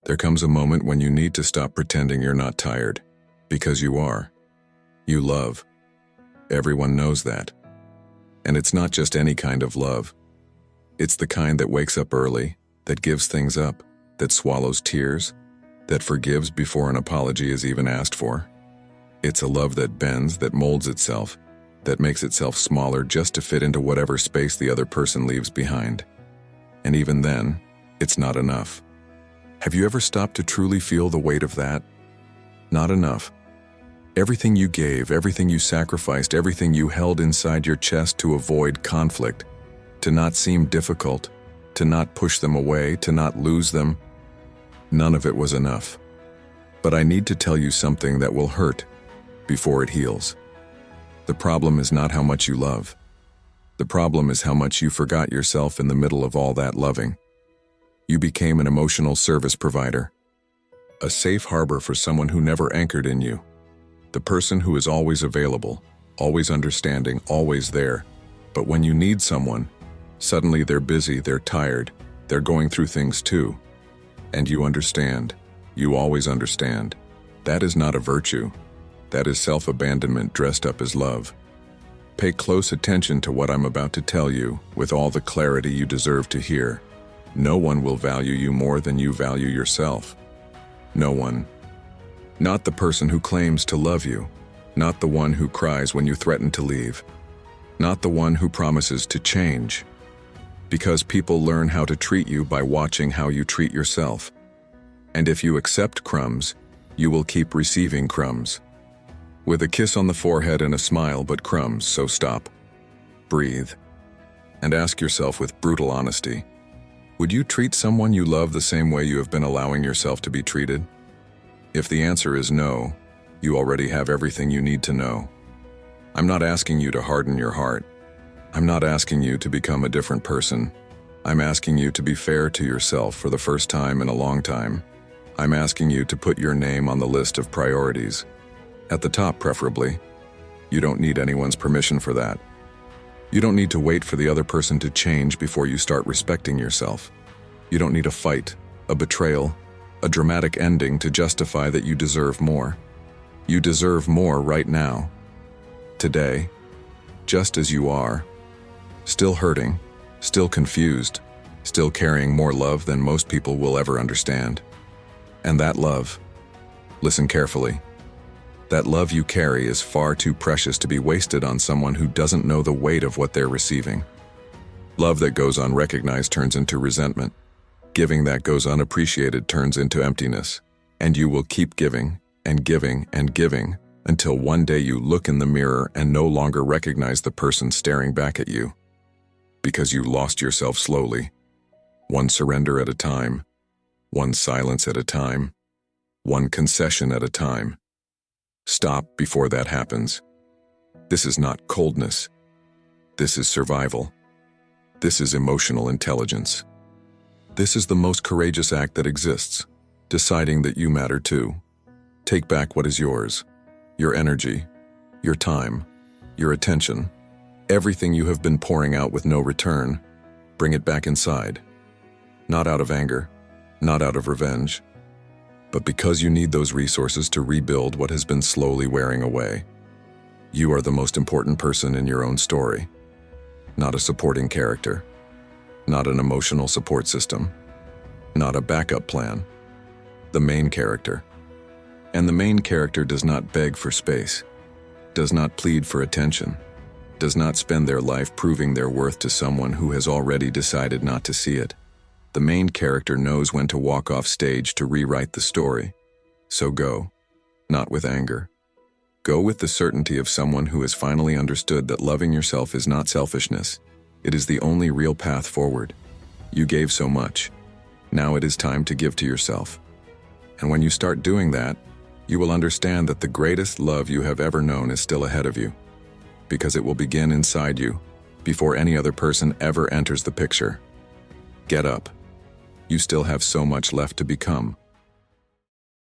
There comes a moment when you need to stop pretending you're not tired, because you are. You love. Everyone knows that. And it's not just any kind of love. It's the kind that wakes up early, that gives things up, that swallows tears, that forgives before an apology is even asked for. It's a love that bends, that molds itself, that makes itself smaller just to fit into whatever space the other person leaves behind. And even then, it's not enough. Have you ever stopped to truly feel the weight of that? Not enough. Everything you gave, everything you sacrificed, everything you held inside your chest to avoid conflict, to not seem difficult, to not push them away, to not lose them, none of it was enough. But I need to tell you something that will hurt before it heals. The problem is not how much you love. The problem is how much you forgot yourself in the middle of all that loving. You became an emotional service provider, a safe harbor for someone who never anchored in you, the person who is always available, always understanding, always there. But when you need someone, suddenly they're busy, they're tired, they're going through things too. And you understand. You always understand. That is not a virtue. That is self-abandonment dressed up as love. Pay close attention to what I'm about to tell you with all the clarity you deserve to hear. No one will value you more than you value yourself. No one. Not the person who claims to love you. Not the one who cries when you threaten to leave. Not the one who promises to change. Because people learn how to treat you by watching how you treat yourself. And if you accept crumbs, you will keep receiving crumbs. With a kiss on the forehead and a smile, but crumbs, so stop. Breathe. And ask yourself with brutal honesty, would you treat someone you love the same way you have been allowing yourself to be treated? If the answer is no, you already have everything you need to know. I'm not asking you to harden your heart. I'm not asking you to become a different person. I'm asking you to be fair to yourself for the first time in a long time. I'm asking you to put your name on the list of priorities. At the top, preferably. You don't need anyone's permission for that. You don't need to wait for the other person to change before you start respecting yourself. You don't need a fight, a betrayal, a dramatic ending to justify that you deserve more. You deserve more right now. Today. Just as you are. Still hurting, still confused, still carrying more love than most people will ever understand. And that love, listen carefully, that love you carry is far too precious to be wasted on someone who doesn't know the weight of what they're receiving. Love that goes unrecognized turns into resentment. Giving that goes unappreciated turns into emptiness. And you will keep giving and giving and giving until one day you look in the mirror and no longer recognize the person staring back at you. Because you lost yourself slowly, one surrender at a time, one silence at a time, one concession at a time. Stop before that happens. This is not coldness. This is survival. This is emotional intelligence. This is the most courageous act that exists, deciding that you matter too. Take back what is yours, your energy, your time, your attention, everything you have been pouring out with no return. Bring it back inside. Not out of anger, not out of revenge, but because you need those resources to rebuild what has been slowly wearing away. You are the most important person in your own story. Not a supporting character. Not an emotional support system. Not a backup plan. The main character. And the main character does not beg for space, does not plead for attention, does not spend their life proving their worth to someone who has already decided not to see it. The main character knows when to walk off stage to rewrite the story. So go, not with anger. Go with the certainty of someone who has finally understood that loving yourself is not selfishness. It is the only real path forward. You gave so much. Now it is time to give to yourself. And when you start doing that, you will understand that the greatest love you have ever known is still ahead of you. Because it will begin inside you, before any other person ever enters the picture. Get up. You still have so much left to become.